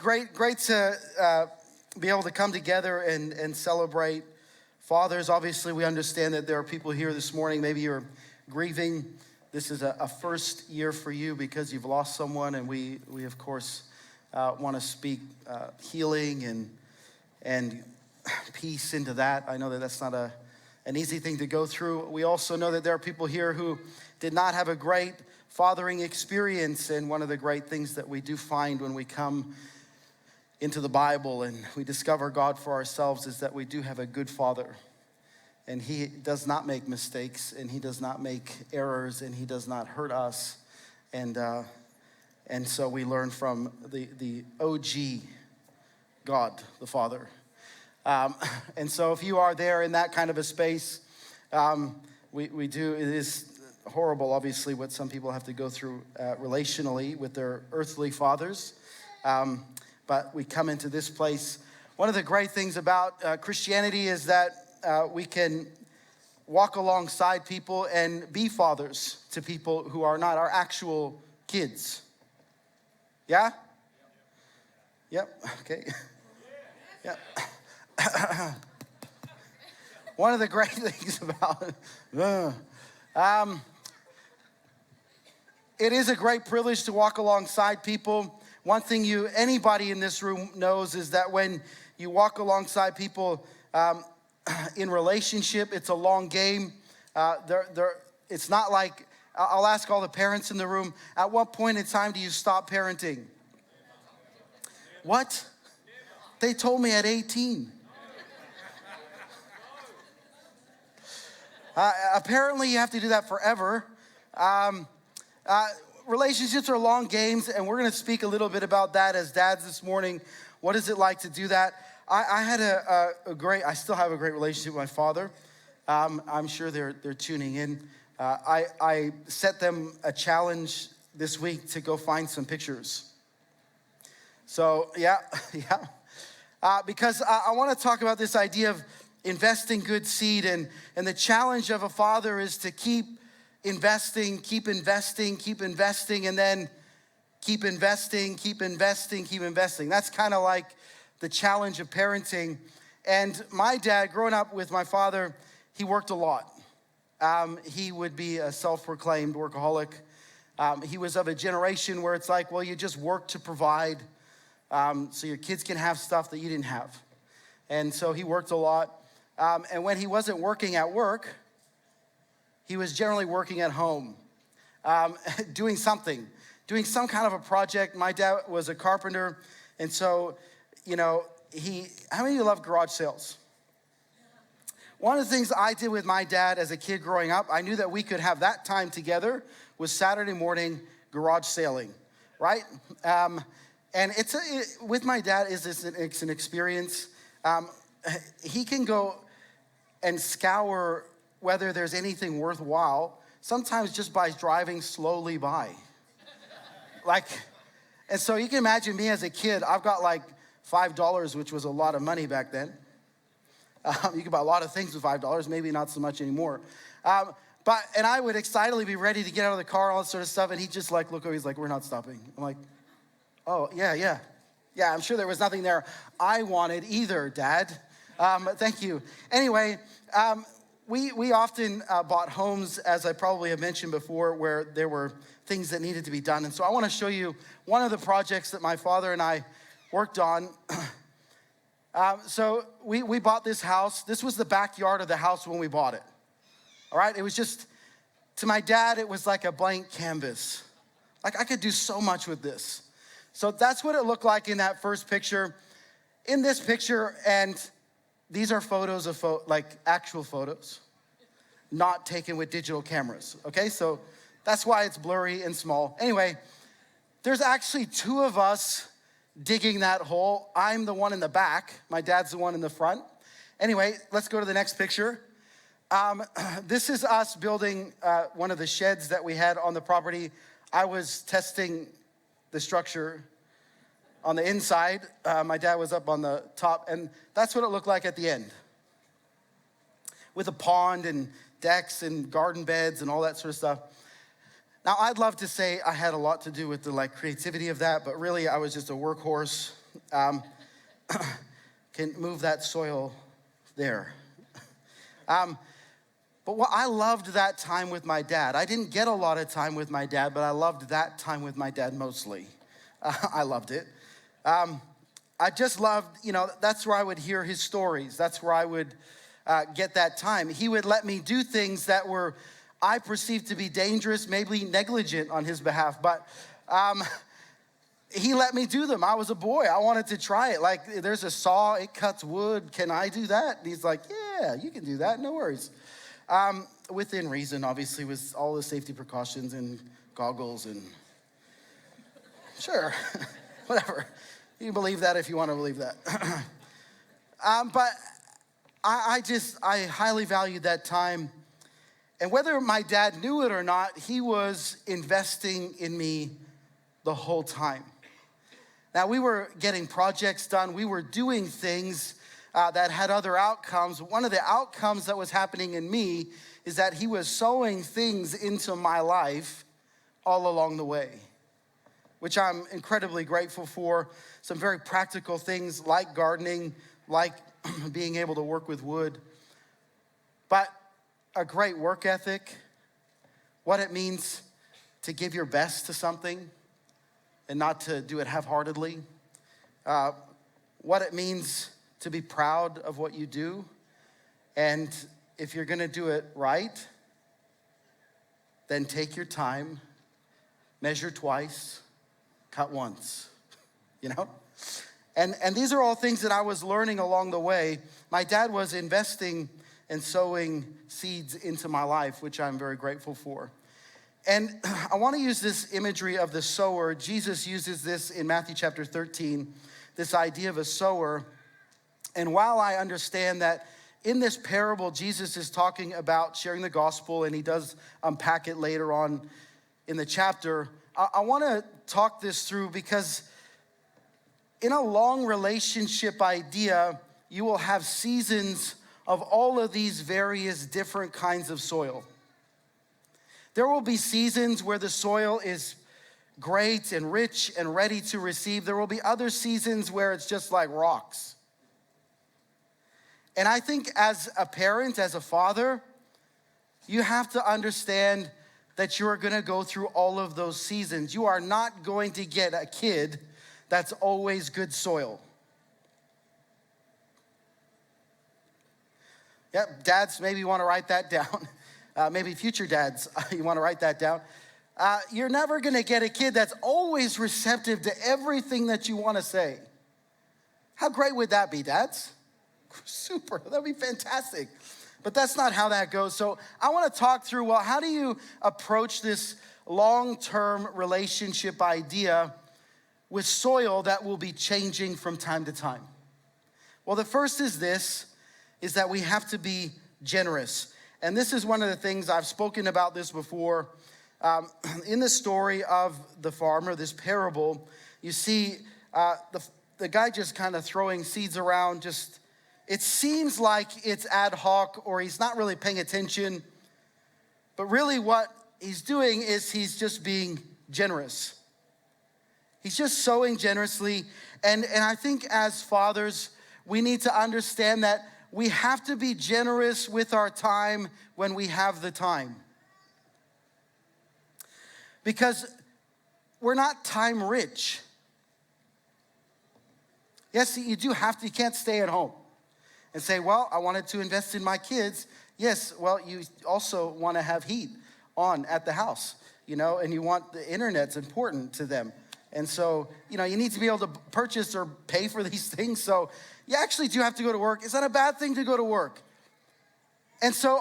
Great to be able to come together and celebrate fathers. Obviously, we understand that there are people here this morning. Maybe you're grieving. This is a first year for you because you've lost someone, and we of course want to speak healing and peace into that. I know that that's not an easy thing to go through. We also know that there are people here who did not have a great fathering experience, and one of the great things that we do find when we come into the Bible and we discover God for ourselves is that we do have a good Father, and He does not make mistakes, and He does not make errors, and He does not hurt us, and so we learn from the OG God, the Father. And so if you are there in that kind of a space, we do, it is horrible, obviously, what some people have to go through relationally with their earthly fathers. But we come into this place. One of the great things about Christianity is that we can walk alongside people and be fathers to people who are not our actual kids. Yeah? Yep, okay. Yep. One of the great things about it is a great privilege to walk alongside people. One thing anybody in this room knows is that when you walk alongside people in relationship, it's a long game. It's not like, I'll ask all the parents in the room, at what point in time do you stop parenting? What? They told me at 18. Apparently you have to do that forever. Relationships are long games, and we're going to speak a little bit about that as dads this morning. What is it like to do that? I had I still have a great relationship with my father. I'm sure they're tuning in. I set them a challenge this week to go find some pictures. So yeah. Because I want to talk about this idea of investing good seed, and the challenge of a father is to keep investing, and then keep investing. That's kind of like the challenge of parenting. And my dad, growing up with my father, he worked a lot. He would be a self-proclaimed workaholic. He was of a generation where it's like, well, you just work to provide so your kids can have stuff that you didn't have. And so he worked a lot. And when he wasn't working at work, he was generally working at home, doing some kind of a project. My dad was a carpenter. And so, how many of you love garage sales? One of the things I did with my dad as a kid growing up, I knew that we could have that time together, was Saturday morning garage sailing, right? And with my dad, it's an experience. He can go and scour whether there's anything worthwhile, sometimes just by driving slowly by. And so you can imagine me as a kid, I've got like $5, which was a lot of money back then. You could buy a lot of things with $5, maybe not so much anymore. And I would excitedly be ready to get out of the car, all that sort of stuff, and he'd just look over, he's like, we're not stopping. I'm like, oh, yeah, I'm sure there was nothing there I wanted either, Dad. Thank you. Anyway, we often bought homes, as I probably have mentioned before, where there were things that needed to be done. And so I want to show you one of the projects that my father and I worked on. So we bought this house. This was the backyard of the house when we bought it. All right? It was just, to my dad, it was like a blank canvas. Like, I could do so much with this. So that's what it looked like in that first picture. In this picture, and these are photos of actual photos, not taken with digital cameras, okay? So that's why it's blurry and small. Anyway, there's actually two of us digging that hole. I'm the one in the back. My dad's the one in the front. Anyway, let's go to the next picture. This is us building one of the sheds that we had on the property. I was testing the structure on the inside. My dad was up on the top, and that's what it looked like at the end, with a pond and decks and garden beds and all that sort of stuff. Now, I'd love to say I had a lot to do with the creativity of that, but really I was just a workhorse can move that soil there. But what I loved that time with my dad. I didn't get a lot of time with my dad, but I loved that time with my dad mostly. I loved it. I just loved, that's where I would hear his stories. That's where I would get that time. He would let me do things that were, I perceived to be dangerous, maybe negligent on his behalf, but he let me do them. I was a boy. I wanted to try it. Like, there's a saw, it cuts wood. Can I do that? And he's like, yeah, you can do that. No worries. Within reason, obviously, with all the safety precautions and goggles and sure, whatever. You can believe that if you want to believe that. But I highly valued that time. And whether my dad knew it or not, he was investing in me the whole time. Now, we were getting projects done. We were doing things that had other outcomes. One of the outcomes that was happening in me is that he was sowing things into my life all along the way, which I'm incredibly grateful for. Some very practical things like gardening, like being able to work with wood, but a great work ethic, what it means to give your best to something and not to do it half-heartedly, what it means to be proud of what you do, and if you're gonna do it right, then take your time, measure twice, cut once, And these are all things that I was learning along the way. My dad was investing and sowing seeds into my life, which I'm very grateful for. And I want to use this imagery of the sower. Jesus uses this in Matthew chapter 13, this idea of a sower. And while I understand that in this parable, Jesus is talking about sharing the gospel, and he does unpack it later on in the chapter, I want to talk this through because in a long relationship idea, you will have seasons of all of these various different kinds of soil. There will be seasons where the soil is great and rich and ready to receive. There will be other seasons where it's just like rocks. And I think as a parent, as a father, you have to understand that you are going to go through all of those seasons. You are not going to get a kid that's always good soil. Yep, dads, maybe you want to write that down. Maybe future dads, you want to write that down. You're never going to get a kid that's always receptive to everything that you want to say. How great would that be, dads? Super, that'd be fantastic. But that's not how that goes. So I want to talk through, well, how do you approach this long-term relationship idea with soil that will be changing from time to time? Well, the first is that we have to be generous. And this is one of the things, I've spoken about this before. In the story of the farmer, this parable, you see the guy just kind of throwing seeds around, it seems like it's ad hoc or he's not really paying attention. But really what he's doing is he's just being generous. He's just sowing generously. And I think as fathers, we need to understand that we have to be generous with our time when we have the time. Because we're not time rich. Yes, you do have to, you can't stay at home and say, well, I wanted to invest in my kids. Yes, well, you also want to have heat on at the house, and you want the internet's important to them. And so, you need to be able to purchase or pay for these things. So you actually do have to go to work. Is that a bad thing to go to work? And so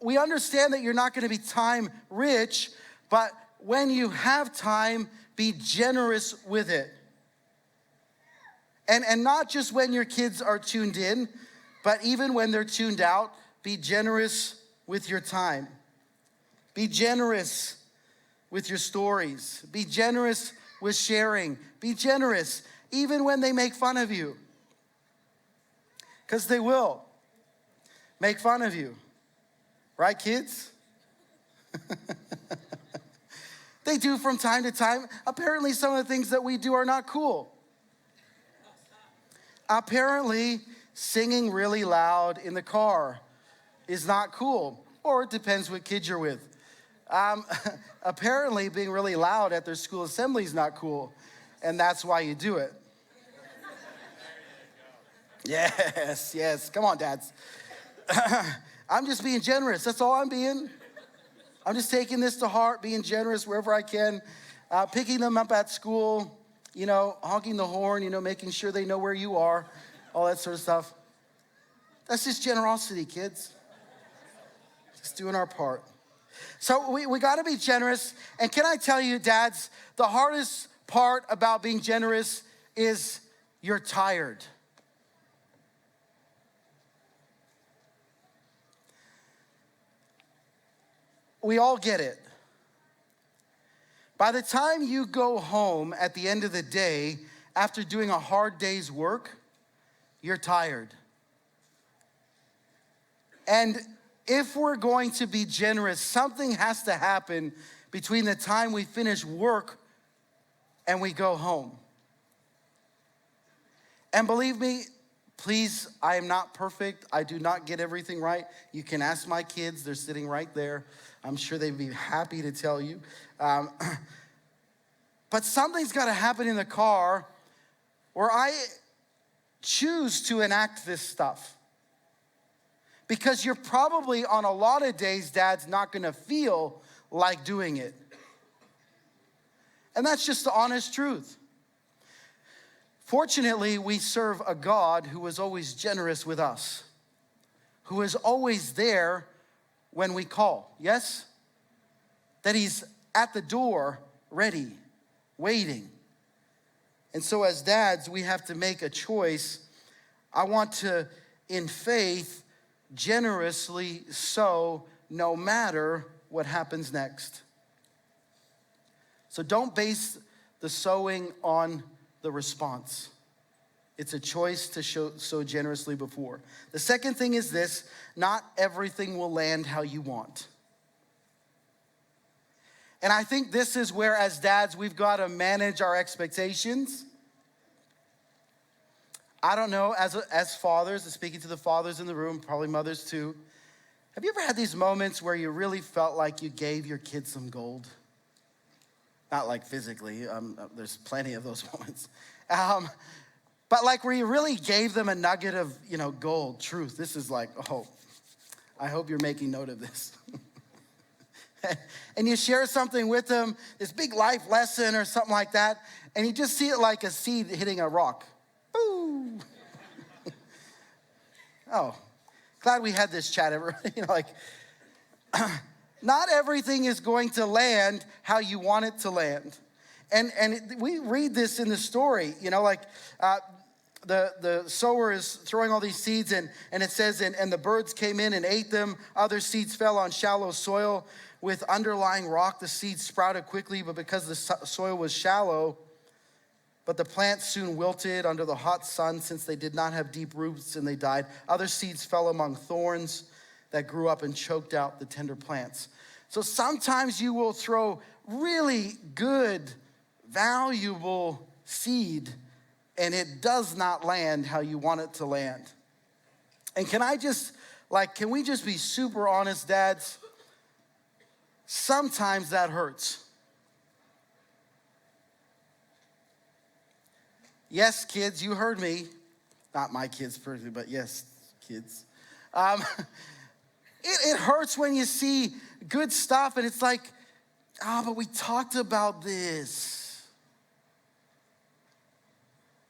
we understand that you're not going to be time rich, but when you have time, be generous with it. And not just when your kids are tuned in, but even when they're tuned out, be generous with your time. Be generous with your stories. Be generous with sharing. Be generous even when they make fun of you. Because they will make fun of you. Right, kids? They do from time to time. Apparently some of the things that we do are not cool. Apparently, singing really loud in the car is not cool, or it depends what kids you're with. Apparently, being really loud at their school assembly is not cool, and that's why you do it. Yes, come on, dads. I'm just being generous, that's all I'm being. I'm just taking this to heart, being generous wherever I can, picking them up at school, honking the horn, making sure they know where you are, all that sort of stuff. That's just generosity, kids. Just doing our part. So we got to be generous. And can I tell you, dads, the hardest part about being generous is you're tired. We all get it. By the time you go home at the end of the day, after doing a hard day's work, you're tired. And if we're going to be generous, something has to happen between the time we finish work and we go home. And believe me, please, I am not perfect. I do not get everything right. You can ask my kids. They're sitting right there. I'm sure they'd be happy to tell you. But something's got to happen in the car where I choose to enact this stuff. Because you're probably on a lot of days, dads, not going to feel like doing it. And that's just the honest truth. Fortunately, we serve a God who is always generous with us, who is always there when we call, yes? That he's at the door, ready, waiting. And so as dads, we have to make a choice. I want to, in faith, generously sow no matter what happens next. So don't base the sowing on the response. It's a choice to sow generously before. The second thing is this: not everything will land how you want. And I think this is where, as dads, we've got to manage our expectations. I don't know, as fathers, speaking to the fathers in the room, probably mothers too, have you ever had these moments where you really felt like you gave your kids some gold? Not like physically, there's plenty of those moments. But like where you really gave them a nugget of, gold, truth. This is like, I hope you're making note of this. And you share something with them, this big life lesson or something like that, and you just see it like a seed hitting a rock. Boo! Oh, glad we had this chat. Not everything is going to land how you want it to land. And we read this in the story, the sower is throwing all these seeds and it says, and the birds came in and ate them. Other seeds fell on shallow soil with underlying rock. The seeds sprouted quickly, but because the soil was shallow, but the plants soon wilted under the hot sun since they did not have deep roots and they died. Other seeds fell among thorns that grew up and choked out the tender plants. So sometimes you will throw really good, valuable seed and it does not land how you want it to land. And can we just be super honest, dads? Sometimes that hurts. Yes, kids, you heard me. Not my kids personally, but yes, kids. It hurts when you see good stuff and it's like, but we talked about this.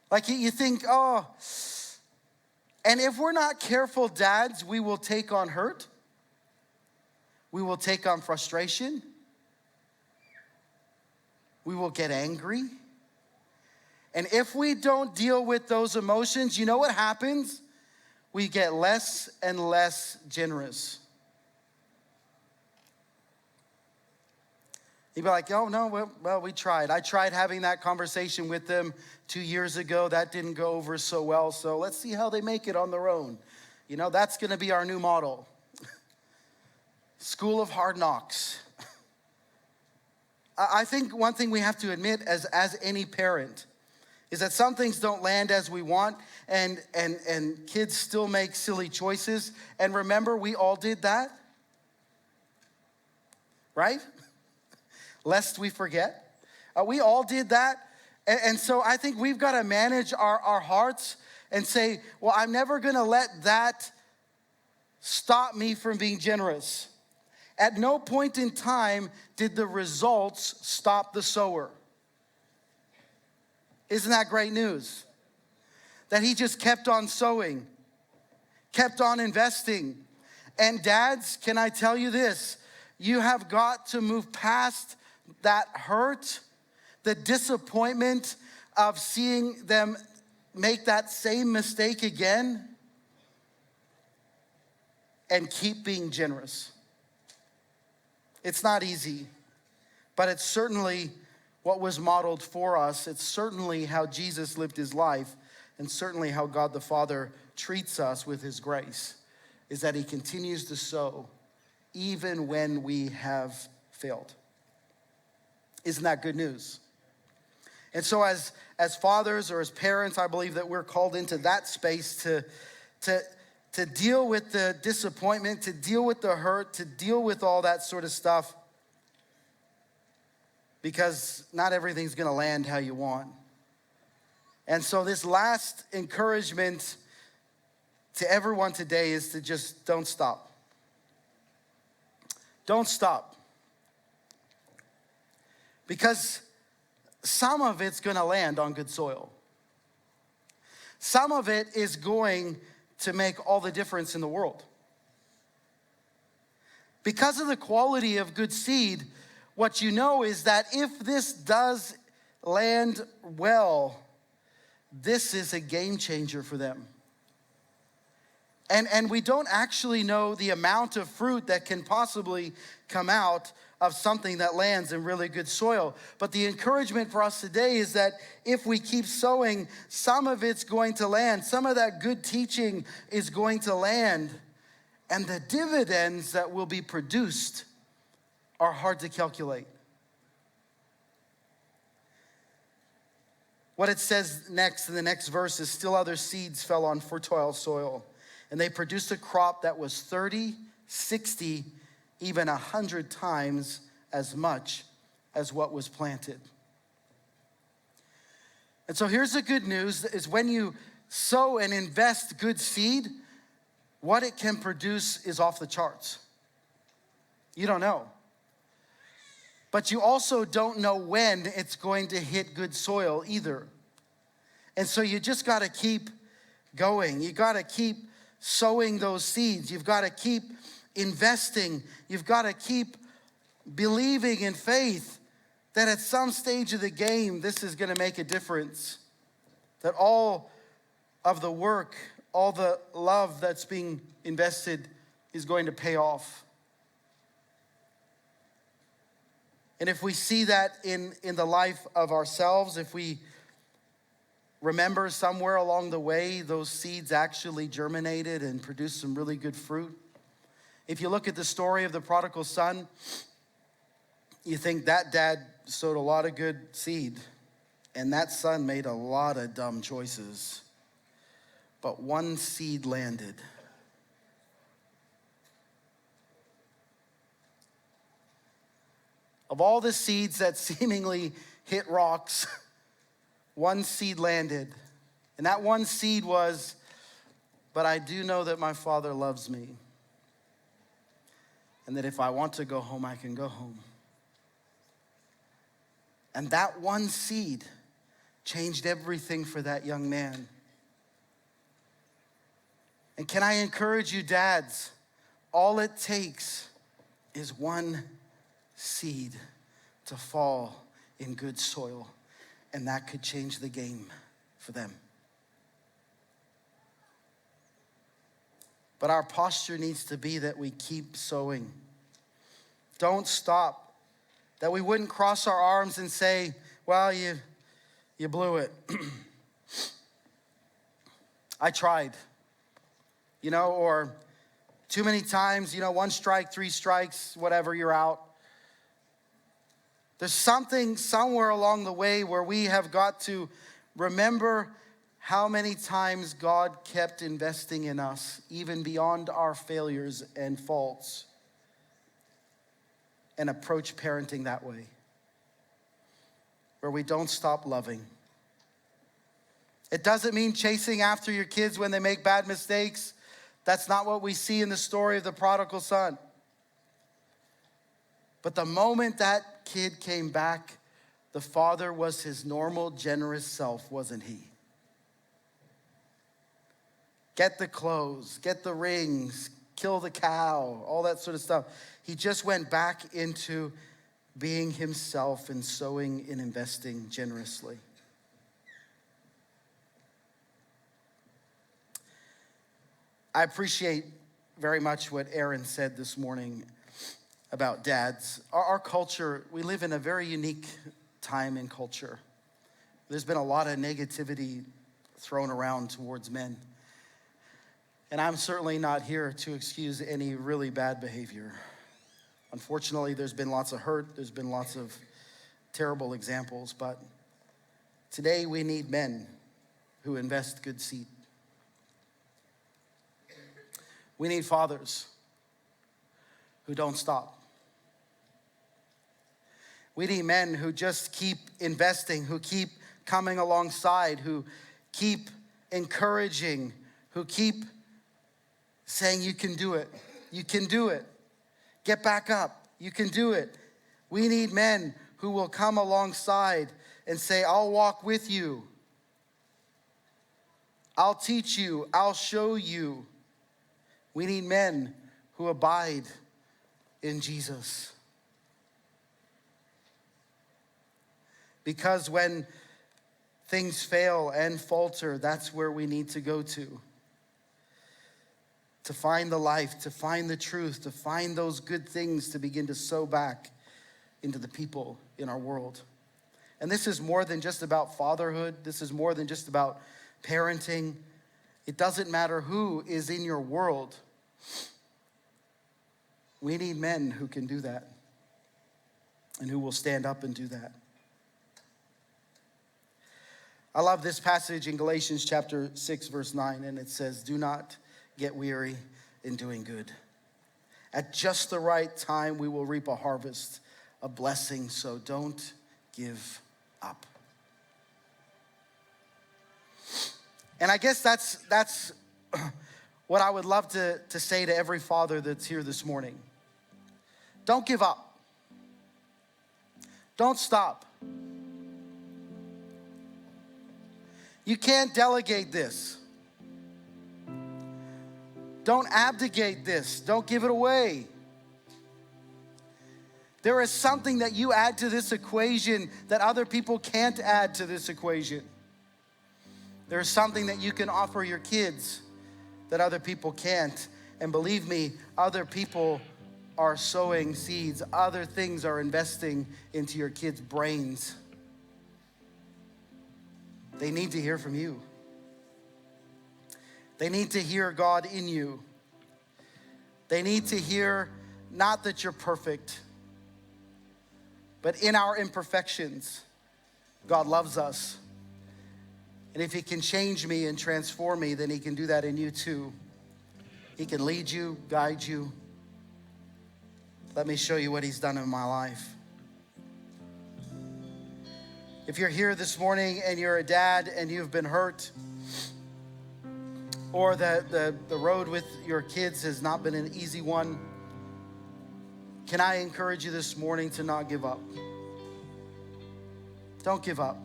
Like you think, and if we're not careful, dads, we will take on hurt. We will take on frustration. We will get angry. And if we don't deal with those emotions, you know what happens? We get less and less generous. You'd be like, oh, no, well, we tried. I tried having that conversation with them 2 years ago. That didn't go over so well, so let's see how they make it on their own. That's going to be our new model. School of hard knocks. I think one thing we have to admit as any parent is that some things don't land as we want, and kids still make silly choices. And remember, we all did that, right? Lest we forget. We all did that. And so I think we've got to manage our hearts and say, well, I'm never going to let that stop me from being generous. At no point in time did the results stop the sower. Isn't that great news? That he just kept on sowing, kept on investing. And dads, can I tell you this? You have got to move past that hurt, the disappointment of seeing them make that same mistake again, and keep being generous. It's not easy, but it's certainly what was modeled for us. It's certainly how Jesus lived his life, and certainly how God the Father treats us with his grace, is that he continues to sow even when we have failed. Isn't that good news? And so as fathers or as parents, I believe that we're called into that space to deal with the disappointment, to deal with the hurt, to deal with all that sort of stuff, because not everything's going to land how you want. And so this last encouragement to everyone today is to just don't stop. Don't stop. Because some of it's going to land on good soil. Some of it is going to make all the difference in the world. Because of the quality of good seed, what you know is that if this does land well, this is a game changer for them. And we don't actually know the amount of fruit that can possibly come out of something that lands in really good soil. But the encouragement for us today is that if we keep sowing, some of it's going to land. Some of that good teaching is going to land. And the dividends that will be produced are hard to calculate. What it says next in the next verse is, still other seeds fell on fertile soil, and they produced a crop that was 30, 60, even 100 times as much as what was planted. And so here's the good news, is when you sow and invest good seed, what it can produce is off the charts. You don't know. But you also don't know when it's going to hit good soil either. And so you just got to keep going. You got to keep sowing those seeds. You've got to keep investing. You've got to keep believing in faith that at some stage of the game, this is going to make a difference. That all of the work, all the love that's being invested is going to pay off. And if we see that in the life of ourselves, if we remember somewhere along the way, those seeds actually germinated and produced some really good fruit. If you look at the story of the prodigal son, you think that dad sowed a lot of good seed, and that son made a lot of dumb choices. But one seed landed. Of all the seeds that seemingly hit rocks, one seed landed. And that one seed was, but I do know that my Father loves me. And that if I want to go home, I can go home. And that one seed changed everything for that young man. And can I encourage you, dads, all it takes is one seed to fall in good soil, and that could change the game for them. But our posture needs to be that we keep sowing. Don't stop. That we wouldn't cross our arms and say, well, you blew it. I tried. Or too many times, 1 strike, 3 strikes, whatever, you're out. There's something somewhere along the way where we have got to Remember how many times God kept investing in us, even beyond our failures and faults, and approach parenting that way, where we don't stop loving. It doesn't mean chasing after your kids when they make bad mistakes. That's not what we see in the story of the prodigal son. But the moment that kid came back, the father was his normal, generous self, wasn't he? Get the clothes, get the rings, kill the cow, all that sort of stuff. He just went back into being himself and sowing and investing generously. I appreciate very much what Aaron said this morning about dads. Our culture, we live in a very unique time in culture. There's been a lot of negativity thrown around towards men. And I'm certainly not here to excuse any really bad behavior. Unfortunately, there's been lots of hurt. There's been lots of terrible examples. But today we need men who invest good seed. We need fathers who don't stop. We need men who just keep investing, who keep coming alongside, who keep encouraging, who keep saying, you can do it. You can do it. Get back up. You can do it. We need men who will come alongside and say, I'll walk with you. I'll teach you. I'll show you. We need men who abide in Jesus. Because when things fail and falter, that's where we need to go to find the life, to find the truth, to find those good things to begin to sow back into the people in our world. And this is more than just about fatherhood. This is more than just about parenting. It doesn't matter who is in your world. We need men who can do that and who will stand up and do that. I love this passage in Galatians chapter 6, verse 9, and it says, do not get weary in doing good. At just the right time, we will reap a harvest, a blessing, so don't give up. And I guess that's what I would love to say to every father that's here this morning. Don't give up. Don't stop. You can't delegate this. Don't abdicate this. Don't give it away. There is something that you add to this equation that other people can't add to this equation. There's something that you can offer your kids that other people can't. And believe me, other people are sowing seeds. Other things are investing into your kids' brains. They need to hear from you. They need to hear God in you. They need to hear not that you're perfect, but in our imperfections, God loves us. And if he can change me and transform me, then he can do that in you too. He can lead you, guide you. Let me show you what he's done in my life. If you're here this morning and you're a dad and you've been hurt, or the road with your kids has not been an easy one, can I encourage you this morning to not give up? Don't give up.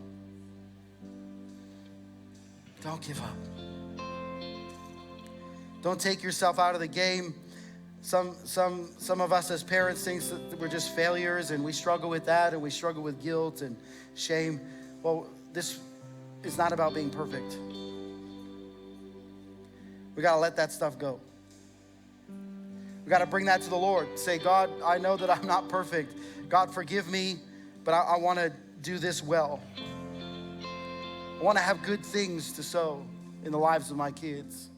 Don't give up. Don't take yourself out of the game. Some of us as parents think that we're just failures and we struggle with that and we struggle with guilt and shame. Well, this is not about being perfect. We got to let that stuff go. We got to bring that to the Lord. Say, God, I know that I'm not perfect. God, forgive me, but I want to do this well. I want to have good things to sow in the lives of my kids.